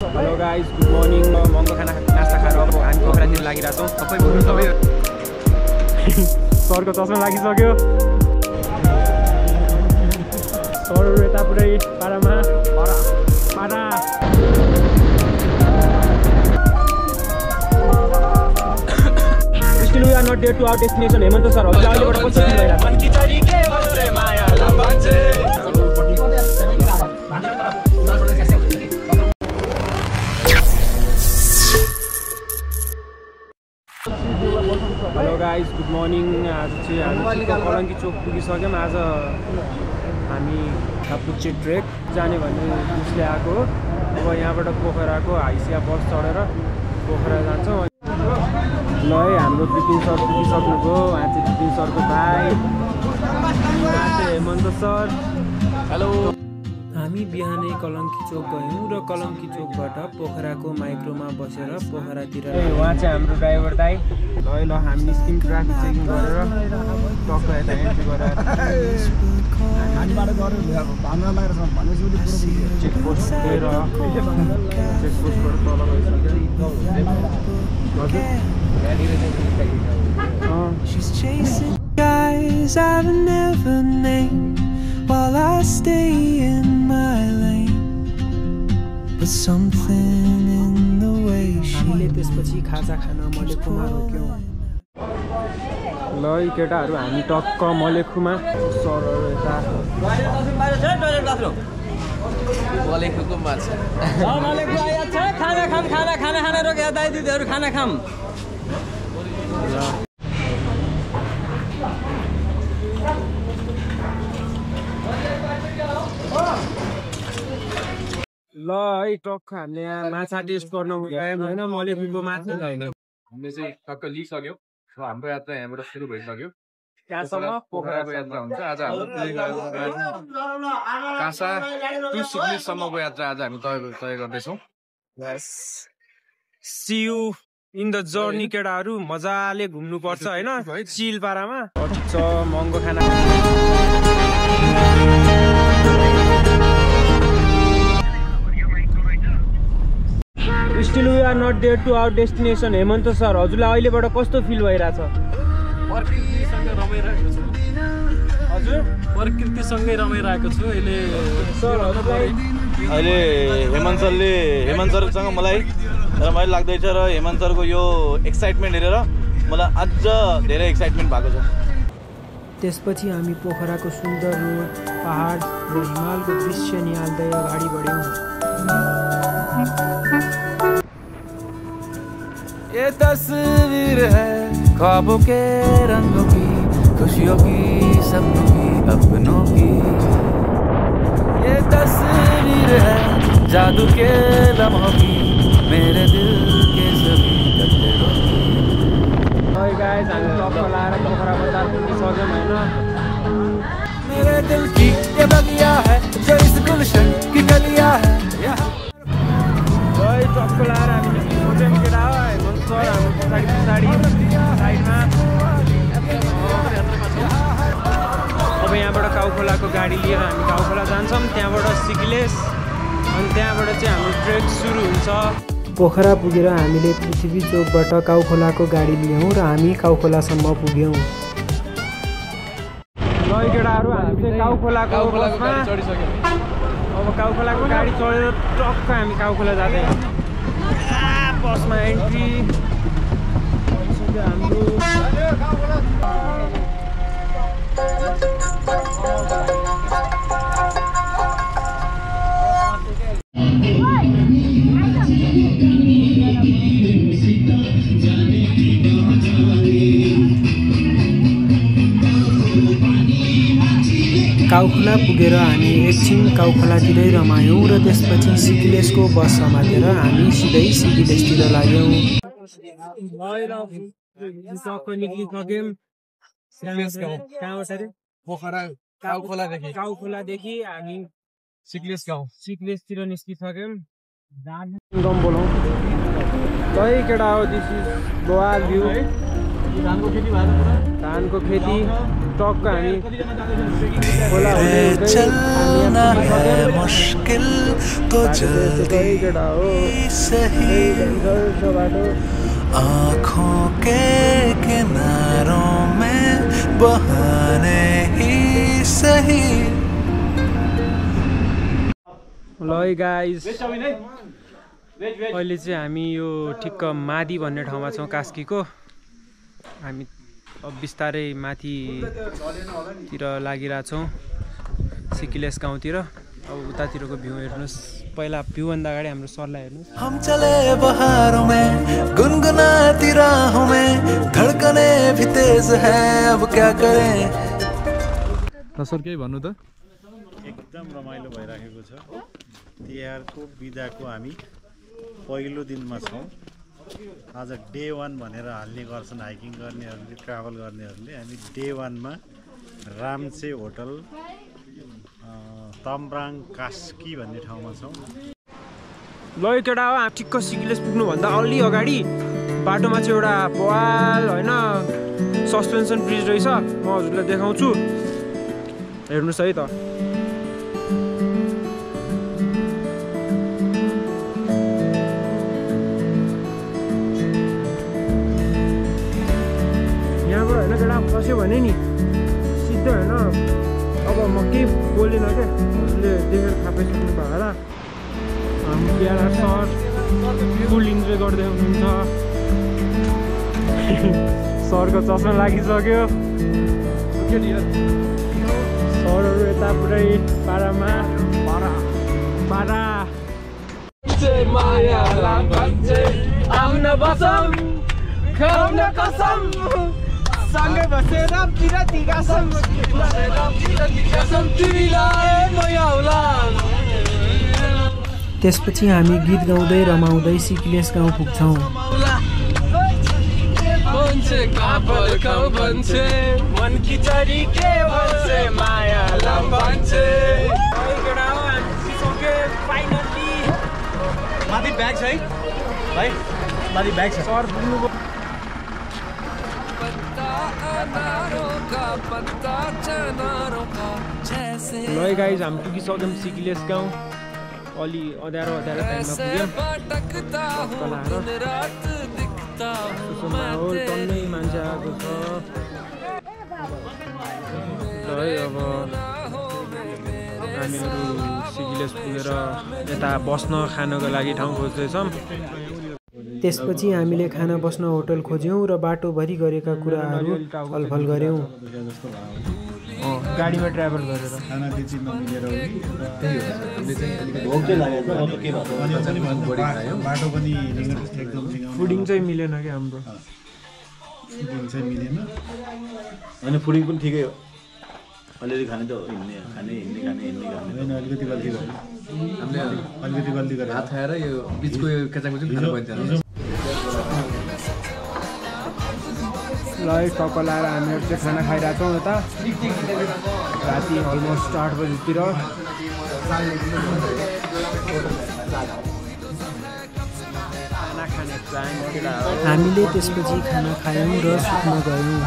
Hello guys, good morning. महँगो खाना नास्ता खाएर अब हामी पोखरातिर लागिरहेछौँ। सबै भुल्नु सबै सरको चस्मा लागिसक्यो। सर यता पुरै पारामा पारा Still we are not there to our destination. Hemant sir हजुरबाट कस्तो फिल भइरहेको हेलो गाइस, गुड मर्निङ। आज चाहिँ हामी कलङ्की चोक पुगिसक्यौँ। आज हामी पुच्चे ट्रेक जाने भन्ने उसले आएको हो। अब यहाँबाट पोखराको हाइसिया बस चढेर पोखरा जान्छौँ। ल है, हाम्रो बिपिन सर पुगिसक्नुभयो। उहाँ चाहिँ बिपिन सरको भाइ, उहाँ चाहिँ हेमन्त सर। हेलो। हामी बिहानै कलङ्की चोक गयौँ र कलङ्की चोकबाट पोखराको माइक्रोमा बसेर पोखरातिर। उहाँ चाहिँ हाम्रो ड्राइभर दाइ। ल हामी निस्क्यौँ ट्राफिक चेकिङ गरेर टक्क यता एन्ट्री गरेर चेकपोस्ट लिएर चेकपोस्टबाट तल हामीले त्यसपछि खाजा खान मलेखुमा रोक्यौँ। ल केटाहरू, हामी टक्क मलेखुमा। सरहरू यता मलेखुको माछा खाना रोक्या दाइ दिदीहरू खाना खाम। ल है, टक्क हामीले यहाँ माछा टेस्ट गर्न गयौँ होइन, मलेखुको माछा। हामीले चाहिँ टक्क लिइसक्यौँ। हाम्रो यात्रा यहाँबाट सुरु भइसक्यो। त्यहाँसम्म पोखराको यात्रा हुन्छ। आज हाम्रो काँसा टु सिक्किमसम्मको यात्रा आज हामी तय गर्दैछौँ। See you in the journey केटाहरू। मजाले घुम्नुपर्छ होइन, चिलपारामा। महँगो खाना Still we are not there to our destination. Hemant sir हजुरलाई अहिलेबाट कस्तो फिल भइरहेछ? प्रकृतिसँगै रमाइरहेको छु। हजुर प्रकृतिसँगै रमाइरहेको छु अहिले। अहिले हेमन्त सरसँग मलाई रमाइलो लाग्दैछ र हेमन्त सरको यो एक्साइटमेन्ट हेरेर मलाई अझ धेरै एक्साइटमेन्ट भएको छ। त्यसपछि हामी पोखराको सुन्दर रोड, पहाड र हिमालको दृश्य निहाल्दै अगाडि बढ्यौँ। ये तस्वीर है ख्वाबों के रंगों की, खुशियों की, सपनों की, अपनों की। ये तस्वीर है जादू के लम्हों की, मेरे दिल के सभी टुकड़ों की। हाय गाइस, हामी टक्क लाएर पोखरा बजार पुगिसक्यौँ होइन। मेरे दिल की ये बगिया है जो इस गुलशन की गलिया है। है टक्क लाएर हामी निस्किसक्यौँ केटा हो। हेमन्त सर हाम्रो पछाडि साइडमा। अब यहाँबाट काउखोलाको गाडी लिएर हामी काउखोला जान्छौँ। त्यहाँबाट सिक्किलेस, अनि त्यहाँबाट चाहिँ हाम्रो ट्रेक सुरु हुन्छ। पोखरा पुगेर हामीले पृथ्वी चोकबाट काउखोलाको गाडी लियौँ र हामी काउखोलासम्म पुग्यौँ। ल केटाहरू, हामी चाहिँ काउखोलाको बसमा चढिसक्यौँ। अब काउखोलाको गाडी चढेर टक्क हामी काउखोला जाँदै बसमा एन्ट्री हाम्रो। काउखोला पुगेर हामी एकछिन काउखोलातिरै रमायौँ र त्यसपछि सिक्किलेसको बस समातेर हामी सिधै सिक्किलेसतिर लाग्यौँ। काउखोलादेखि हामी सिक्किलेसतिर निस्किसक्यौँ। बोलाउँ है केटा हो। दिस इज लोवार भ्यू। धानको खेती टक्क हामी चलना है मुश्किल तो जल्दी सही आँखों के किनारों में बहाने ही सही ल गाइस अहिले चाहिँ हामी यो ठिक्क मादी भन्ने ठाउँमा छौँ कास्कीको हामी अब बिस्तारै माथितिर लागिरहेछौँ सिकिलेस गाउँतिर अब उतातिरको भ्यू हेर्नुहोस् पहिला भ्यूभन्दा अगाडि हाम्रो सरलाई हेर्नुहोस् हम चले बहारों में गुनगुनाती राहों में धड़कने भी तेज है अब क्या करें सर केही भन्नु त एकदम रमाइलो भइराखेको छ तिहारको बिदाको हामी पहिलो दिनमा छौँ आज डे 1 भनेर हाल्ने गर्छन् हाइकिङ गर्नेहरूले ट्राभल गर्नेहरूले हामी डे 1 मा रामचे होटल तम्ब्राङ कास्की भन्ने ठाउँमा छौँ ल केटा हो हामी ठिक्क सिकिलेस पुग्नुभन्दा अलि अगाडि बाटोमा चाहिँ एउटा बवाल होइन सस्पेन्सन ब्रिज रहेछ म हजुरलाई देखाउँछु हेर्नुहोस् है त खस्यो भने नि सिधै होइन अब म केही बोलिनँ क्या हजुरले देखेर थाहा पाइसक्नु भयो होला हाम्रो बिहार सर फुल इन्जोय गर्दै हुनुहुन्छ सरको चस्मा लागिसक्यो सरहरू यता पुरै पारामा पारा सँगै बसेर त्यसपछि हामी गीत गाउँदै रमाउँदै सिकिलेस गाउँ पुग्छौँ माथि ब्याग छ है भाइ माथि ब्याग छ सर पुग्नु ल गाइज हामी पुगिसक्यौँ सिकिलेस गाउँ अलि अँध्यारो टाइममा पुग्यौँ माहौल टन्नै मान्छे आएको छ है अब हामीहरू सिकिलेस पुगेर यता बस्न खानको लागि ठाउँ खोज्दैछौँ त्यसपछि हामीले खाना बस्न होटल खोज्यौँ र बाटोभरि गरेका कुराहरू छलफल गऱ्यौँ गाडीमा ट्राभल गरेर फुडिङ चाहिँ मिलेन क्या हाम्रो होइन फुडिङ पनि ठिकै हो अलिअलि खाने त हिँड्ने अलिकति गल्ती गर्यो अलिकति गल्ती गरेर हात खाएर यो बिचको यो केचाकुची खानु पर्छ ल टक्क लाएर हामीहरू चाहिँ खाना खाइरहेछौँ यता राति अलमोस्ट 8 बजीतिर हामीले त्यसपछि खाना खायौँ र सुत्न गयौँ